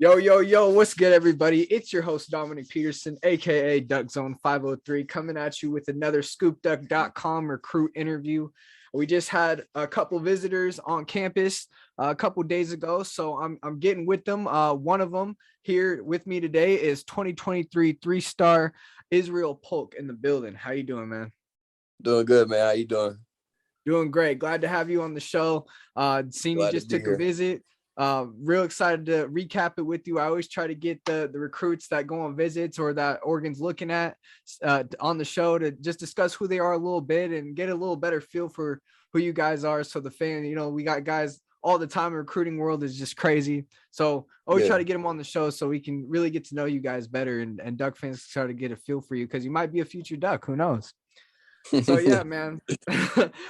Yo, yo, yo, what's good, everybody? It's your host, Dominic Peterson, aka Duck Zone 503, coming at you with another scoopduck.com recruit interview. We just had a couple visitors on campus a couple days ago, so I'm getting with them. One of them here with me today is 2023 three-star Israel Polk in the building. How you doing, man? Doing good, man. How you doing? Doing great. Glad to have you on the show. Seeing you Glad to just be took a here. visit. Real excited to recap it with you. I always try to get the recruits that go on visits or that Oregon's looking at on the show to just discuss who they are a little bit and get a little better feel for who you guys are. So the fan, we got guys all the time. Recruiting world is just crazy. So always Yeah. try to get them on the show so we can really get to know you guys better and Duck fans try to get a feel for you because you might be a future Duck. Who knows? So yeah, man,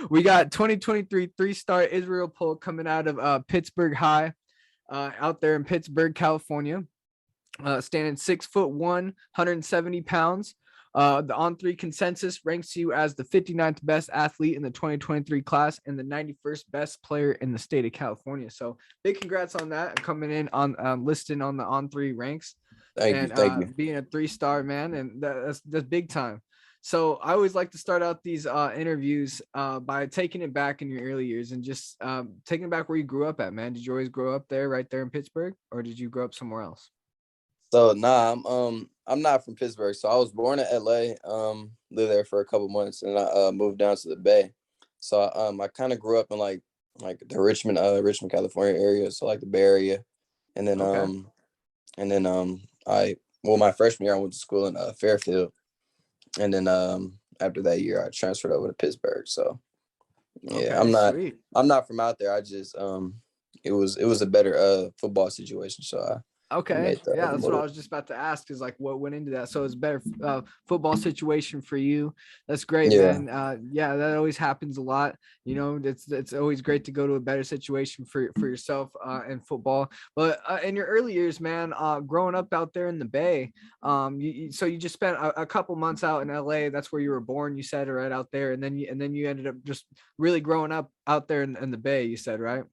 we got 2023 three-star Israel Polk coming out of Pittsburgh High, out there in Pittsburgh, California, standing 6'1", 170 pounds. The On3 consensus ranks you as the 59th best athlete in the 2023 class and the 91st best player in the state of California. So big congrats on that, coming in on listing on the On3 ranks Thank you. and Thank you. being a three-star, man, and that's big time. So I always like to start out these interviews by taking it back in your early years and just taking it back where you grew up at, man. Did you always grow up there, right there in Pittsburgh, or did you grow up somewhere else? So I'm not from Pittsburgh. So I was born in LA, lived there for a couple months, and I moved down to the Bay. So I kind of grew up in like the Richmond, California area, so like the Bay Area. And then Okay. I my freshman year I went to school in Fairfield. And then after that year I transferred over to Pittsburgh. So yeah, Okay, sweet. I'm not from out there. I just it was a better football situation. So I Okay. made the Yeah, other that's what I move. was just about to ask is like what went into that. So it's better football situation for you. That's great, Yeah. man. Yeah, that always happens a lot. It's always great to go to a better situation for yourself in football. But in your early years, man, growing up out there in the Bay, so you just spent a couple months out in LA. That's where you were born, you said, right out there, and then you ended up just really growing up out there in the Bay, you said, right?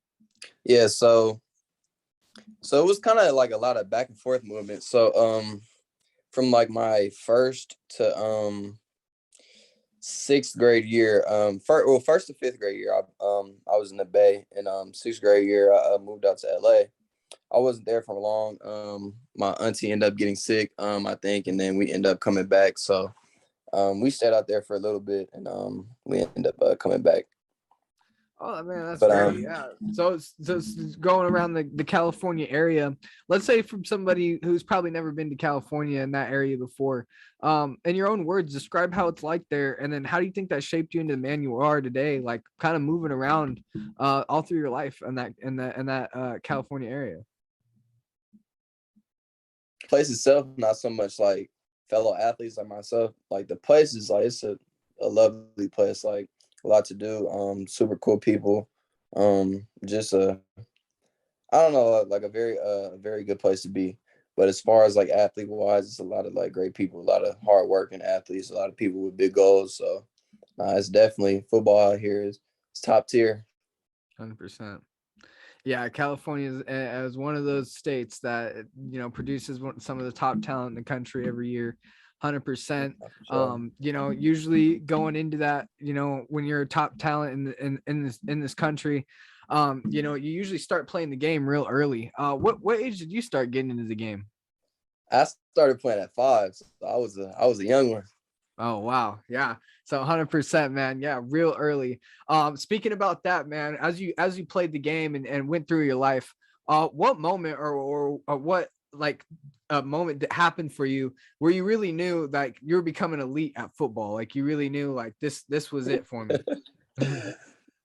Yeah, so it was kind of like a lot of back and forth movement. So from like my first to sixth grade year, first to fifth grade year, I was in the Bay, and sixth grade year I moved out to LA. I wasn't there for long. My auntie ended up getting sick, I think, and then we ended up coming back. So we stayed out there for a little bit, and we ended up coming back. Oh man, that's But great. Yeah. So it's going around the California area. Let's say from somebody who's probably never been to California in that area before. In your own words, describe how it's like there, and then how do you think that shaped you into the man you are today? Like kind of moving around, all through your life in that California area. place itself, not so much like fellow athletes like myself. Like the place is like a lovely place, like a lot to do. Super cool people. Just I don't know, like a very good place to be. But as far as like athlete wise, it's a lot of like great people, a lot of hardworking athletes, a lot of people with big goals. So it's definitely football out here is it's top tier. 100%. Yeah, California is as one of those states that produces some of the top talent in the country every year. 100%. For sure. Usually going into that, when you're a top talent in this country, you usually start playing the game real early. What age did you start getting into the game? I started playing at 5, so I was a young one. Oh wow, yeah. So 100%, man. Yeah, real early. Speaking about that, man, as you played the game and went through your life, what moment or what like a moment that happened for you where you really knew like you were becoming elite at football? Like you really knew like this was it for me.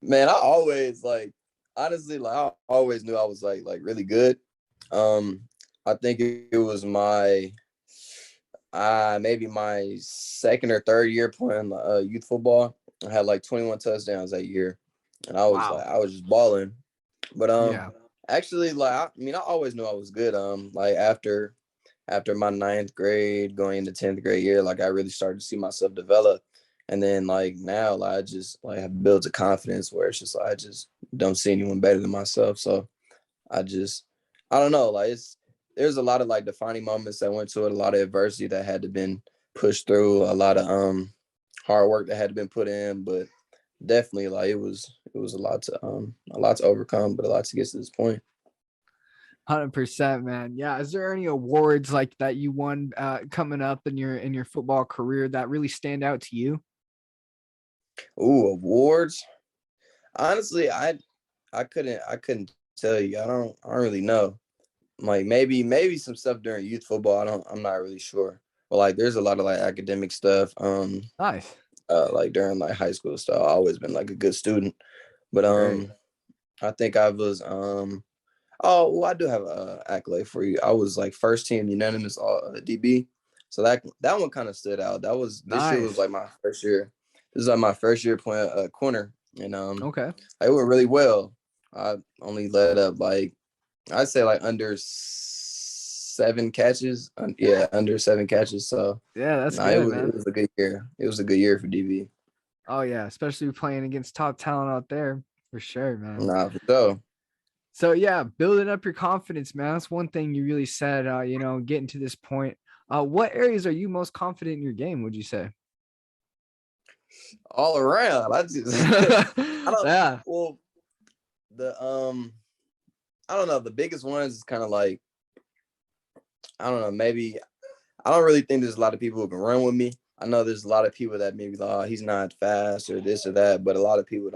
Man, I always like honestly like I always knew I was like really good. Um, I think it was my maybe my second or third year playing youth football. I had like 21 touchdowns that year, and Wow. I was just balling. But Yeah. actually like I always knew I was good. Like after my ninth grade, going into 10th grade year, like I really started to see myself develop. And then like now, like I just like have built a confidence where it's just like I just don't see anyone better than myself. So I just I don't know, like there's a lot of like defining moments that went to it, a lot of adversity that had to been pushed through, a lot of hard work that had to been put in, but definitely like it was a lot to overcome, but a lot to get to this point. 100%, man. Yeah. Is there any awards like that you won coming up in your football career that really stand out to you? Ooh, awards. Honestly, I couldn't tell you. I don't really know. Like maybe some stuff during youth football. I'm not really sure. But like there's a lot of like academic stuff. Nice. Like during like high school stuff. I've always been like a good student. But Great. I think I was oh well, I do have a accolade for you. I was like first team unanimous all DB. So that one kind of stood out. This year was Nice. like my first year. This is like my first year playing corner, and Okay. I went really well. I only let up like I'd say like under 7 catches. Yeah, under 7 catches. So Yeah, that's no, it good, was man. it was a good year. It was a good year for DB. Oh yeah, especially playing against top talent out there for sure, man. Nah, for sure. So yeah, building up your confidence, man. That's one thing you really said. Getting to this point. What areas are you most confident in your game? Would you say? All around. I just I don't Yeah. well the I don't know. The biggest ones is kind of like I don't know. Maybe I don't really think there's a lot of people who can run with me. I know there's a lot of people that maybe like, oh, he's not fast or this or that, but a lot of people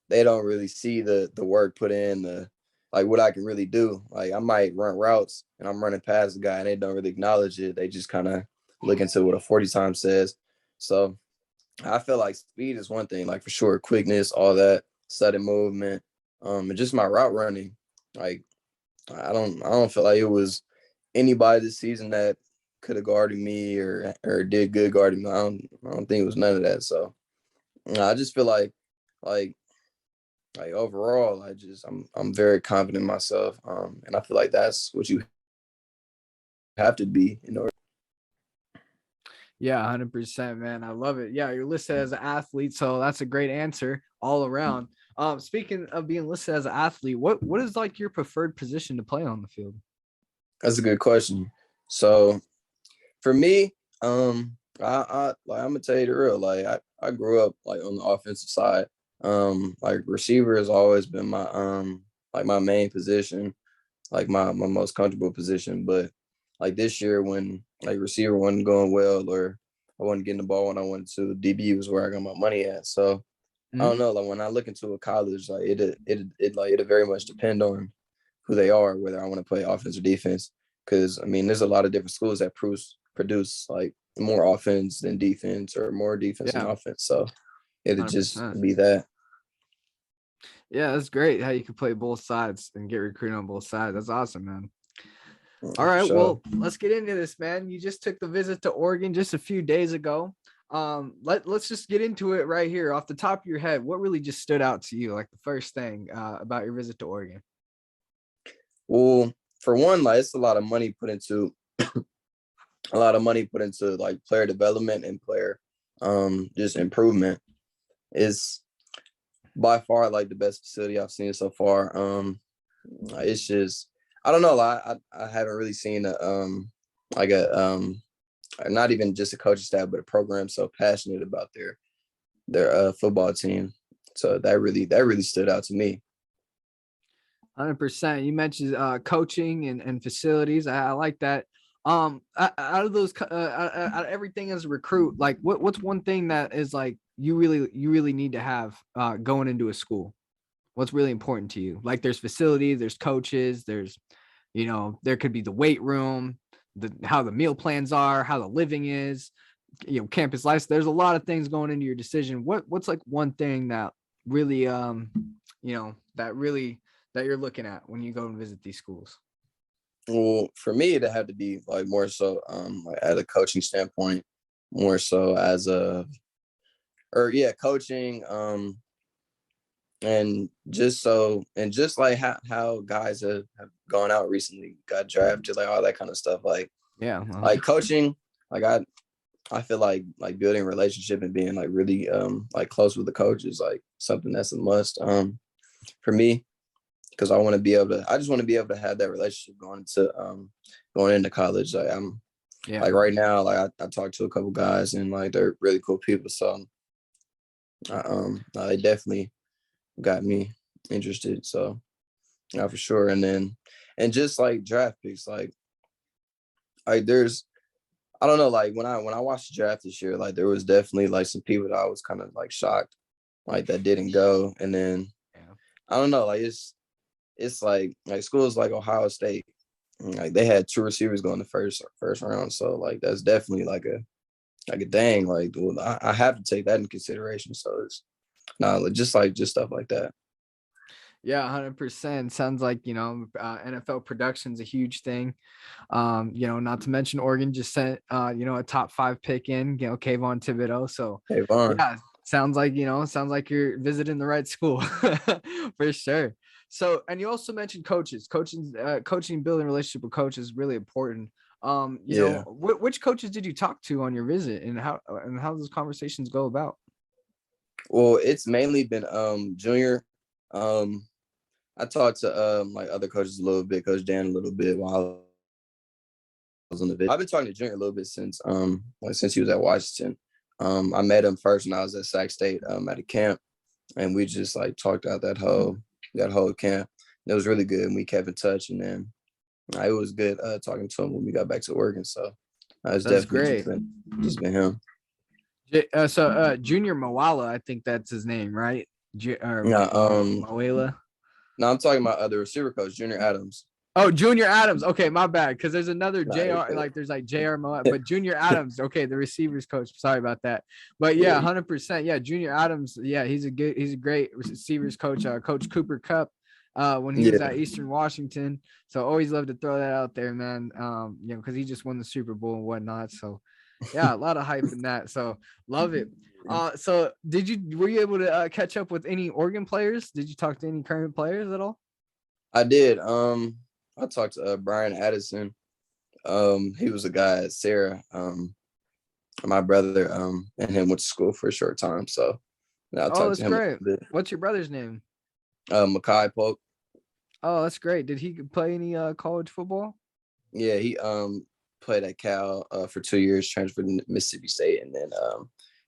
they don't really see the work put in, the like what I can really do. Like I might run routes and I'm running past the guy and they don't really acknowledge it. They just kind of look into what a 40 time says. So I feel like speed is one thing, like for sure, quickness, all that, sudden movement, and just my route running. Like I don't feel like it was anybody this season that could have guarded me or did good guarding me. I don't think it was none of that. So I just feel like like overall, I'm very confident in myself. And I feel like that's what you have to be in order. Yeah, 100%, man. I love it. Yeah, you're listed as an athlete, so that's a great answer all around. Speaking of being listed as an athlete, what is like your preferred position to play on the field? That's a good question. So for me, I like I'm gonna tell you the real. Like I grew up like on the offensive side. Like receiver has always been my like my main position, like my most comfortable position. But like this year when like receiver wasn't going well or I wasn't getting the ball when I wanted to, DB was where I got my money at. So I Mhm. don't know. Like when I look into a college, like it'll very much depend on who they are, whether I want to play offense or defense. Because I mean, there's a lot of different schools that produce like more offense than defense or more defense than Yeah, offense. So it'll just 100%. be that. Yeah, that's great how you can play both sides and get recruited on both sides. That's awesome, man. All For right, sure. well, let's get into this, man. You just took the visit to Oregon just a few days ago. Let's just get into it right here off the top of your head. What really just stood out to you, like the first thing about your visit to Oregon? Well, for one, like it's a lot of money put into like player development and player just improvement. Is by far like the best facility I've seen so far. It's just I don't know. I haven't really seen like a not even just a coaching staff, but a program so passionate about their football team. So that really stood out to me. 100%. You mentioned coaching and facilities. I like that. Out of those, out of everything as a recruit, like what's one thing that is like you really need to have going into a school? What's really important to you? Like there's facilities, there's coaches, there could be the weight room, how the meal plans are, how the living is, campus life. There's a lot of things going into your decision. What's like one thing that really that you're looking at when you go and visit these schools? Well, for me, it had to be like more so like at a coaching standpoint, more so as a or yeah, coaching and just like how guys have gone out recently, got drafted, like all that kind of stuff. Yeah, Like coaching, like I feel like building a relationship and being like really like close with the coach is like something that's a must for me. because I want to be able to. I just want to be able to have that relationship going into college. Like I'm Yeah. like right now, like I talked to a couple guys and like they're really cool people. So they definitely got me interested. So yeah, for sure. And just like draft picks, like there's I don't know, like when I watched the draft this year, like there was definitely like some people that I was kind of like shocked, like that didn't go. And then Yeah. I don't know, like it's like schools like Ohio State, like they had two receivers going the first round. So like that's definitely like a dang, like well, I have to take that in consideration. So it's not just stuff like that. Yeah, 100%. Sounds like, NFL production's a huge thing. Not to mention Oregon just sent, a top 5 pick in, Kayvon Thibodeau. So Hey Vaughn. yeah, sounds like you're visiting the right school for sure. So, and you also mentioned coaching, building relationship with coaches is really important. Yeah. Which coaches did you talk to on your visit, and how those conversations go about? Well, it's mainly been junior. Um I talked to like other coaches a little bit, Coach Dan a little bit while I was on the video. I've been talking to Junior a little bit since he was at Washington. I met him first when I was at Sac State at a camp, and we just like talked out that whole camp. And it was really good, and we kept in touch. And then it was good talking to him when we got back to Oregon. So it's That's definitely great. just been him. Junior Mawala, I think that's his name, right? Or Yeah. Mawala. No, I'm talking about other receiver coach, Junior Adams. Oh, Junior Adams. Okay, my bad. Because there's another Nah, you're JR, good. like there's like JR, but Junior Adams. Okay, the receivers coach. Sorry about that. But Yeah. yeah, 100%. Yeah, Junior Adams. Yeah, he's a great receivers coach. Coach Cooper Cup, when he was Yeah. at Eastern Washington. So always love to throw that out there, man. Because he just won the Super Bowl and whatnot. So yeah, a lot of hype in that. So love it. So were you able to catch up with any Oregon players? Did you talk to any current players at all? I did. I talked to Brian Addison. He was a guy at Sarah. My brother and him went to school for a short time. So I Oh, talked that's to him a great. little bit. What's your brother's name? Makai Polk. Oh, that's great. Did he play any college football? Yeah, he played at Cal for 2 years, transferred to Mississippi State, and then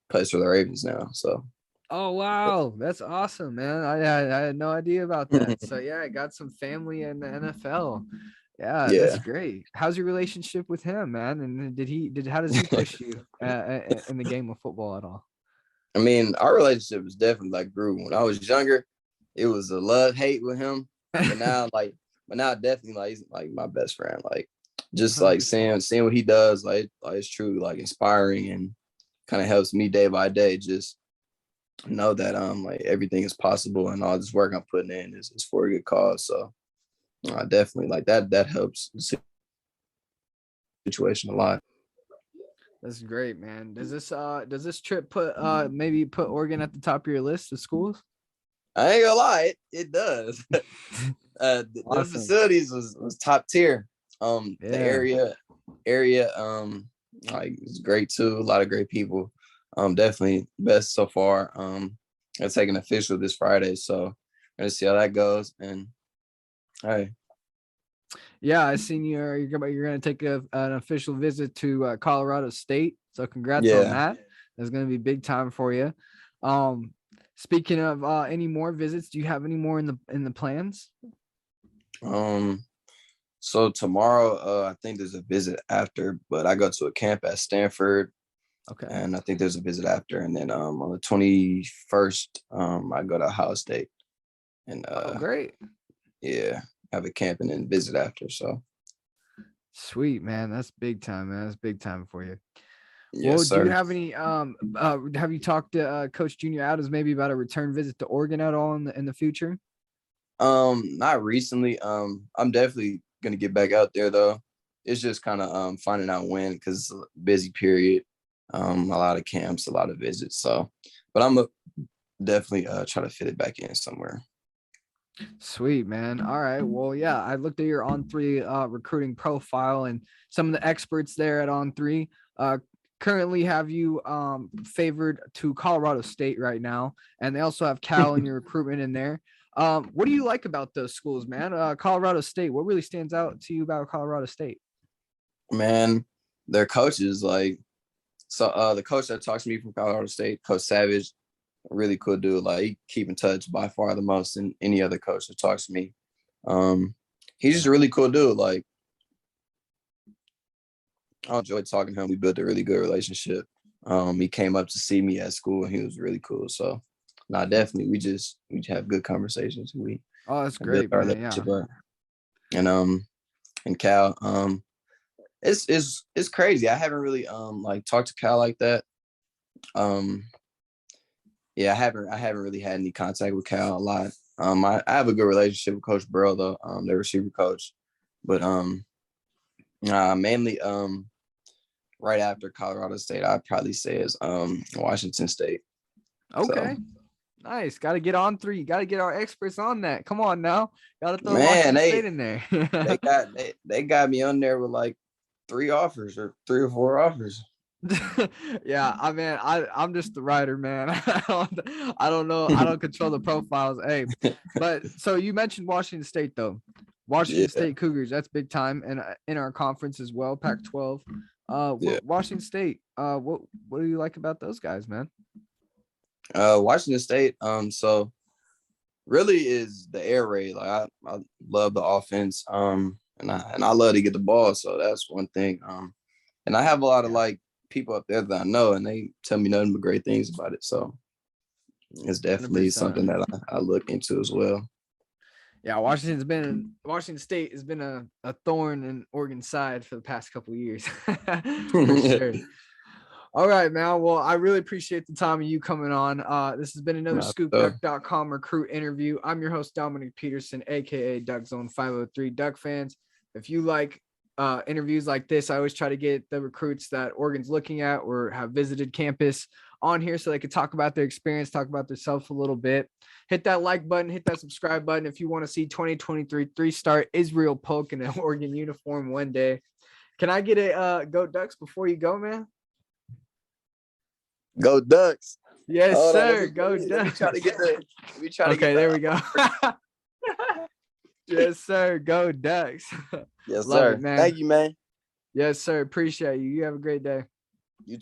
plays for the Ravens now. So Oh, wow. That's awesome, man. I had no idea about that. So yeah, I got some family in the NFL. Yeah, that's yeah. great. How's your relationship with him, man? And how does he push you in the game of football at all? I mean, our relationship was definitely like grew. When I was younger, it was a love hate with him, but now definitely like he's like my best friend. Like just like 100%. seeing what he does, like it's truly like inspiring and kind of helps me day by day. Just know that like everything is possible and all this work I'm putting in is for a good cause. So I definitely like that helps the situation a lot. That's great, man. Does this trip maybe put Oregon at the top of your list of schools? I ain't gonna lie, it does. The Awesome. facilities was top tier. The Yeah. area like it's great too. A lot of great people. Definitely best so far. I'm taking official this Friday, so I'm gonna see how that goes. And hey, Yeah, I seen you're gonna take an official visit to Colorado State. So congrats on yeah. that. That's gonna be big time for you. Speaking of any more visits, do you have any more in the plans? So tomorrow, I think there's a visit after, but I go to a camp at Stanford, Okay. and I think there's a visit after, and then on the 21st, I go to Ohio State, and Oh, great. yeah, have a camp and then visit after. So Sweet, man. That's big time, man. That's big time for you. Well, yes, do you sir. have any have you talked to Coach Junior Adams maybe about a return visit to Oregon at all in the future? Not recently. I'm definitely gonna get back out there though. It's just kind of finding out when, because it's a busy period. A lot of camps, a lot of visits. So, but I'm definitely try to fit it back in somewhere. Sweet, man. All right. Well, yeah, I looked at your On3 recruiting profile, and some of the experts there at On3 currently have you favored to Colorado State right now, and they also have Cal in your recruitment in there. What do you like about those schools, man? Colorado State. What really stands out to you about Colorado State? Man, their coaches, like, so the coach that talks to me from Colorado State, Coach Savage, really cool dude. Like, he keep in touch by far the most than any other coach that talks to me. He's just a really cool dude. Like, I enjoyed talking to him. We built a really good relationship. He came up to see me at school, and he was really cool. So, definitely, we have good conversations. We Oh, that's have built great, our man. Yeah. relationship up. And Cal, it's crazy. I haven't really like talked to Cal like that. Yeah, I haven't really had any contact with Cal a lot. I have a good relationship with Coach Burrow though, their receiver coach, but mainly right after Colorado State, I'd probably say is Washington State. Okay. So. Nice. Got to get on 3. Got to get our experts on that. Come on now. Got to throw Washington State in there. they got me on there with like 3 offers or 3 or 4 offers. Yeah, I'm just the writer, man. I don't know. I don't control the profiles. Hey, but so you mentioned Washington State though. Washington State Cougars, that's big time, and in our conference as well, Pac-12. Washington State. What do you like about those guys, man? Washington State. So really is the air raid. Like I love the offense. And I love to get the ball. So that's one thing. And I have a lot of like people up there that I know, and they tell me nothing but great things about it. So it's definitely 100%. Something that I look into as well. Yeah, Washington State has been a thorn in Oregon's side for the past couple of years. For sure. All right, man. Well, I really appreciate the time of you coming on. This has been another ScoopDuck.com recruit interview. I'm your host, Dominic Peterson, aka Duck Zone 503. Duck fans, if you like interviews like this, I always try to get the recruits that Oregon's looking at or have visited campus on here so they could talk about their experience, talk about themselves a little bit. Hit that like button, hit that subscribe button if you want to see 2023 3-star Israel Polk in an Oregon uniform one day. Can I get a Go Ducks before you go, man? Go Ducks. Yes, sir. Go Ducks. Okay, there we go. Yes, sir. Go Ducks. Yes, sir. It, man. Thank you, man. Yes, sir. Appreciate you. You have a great day. You too.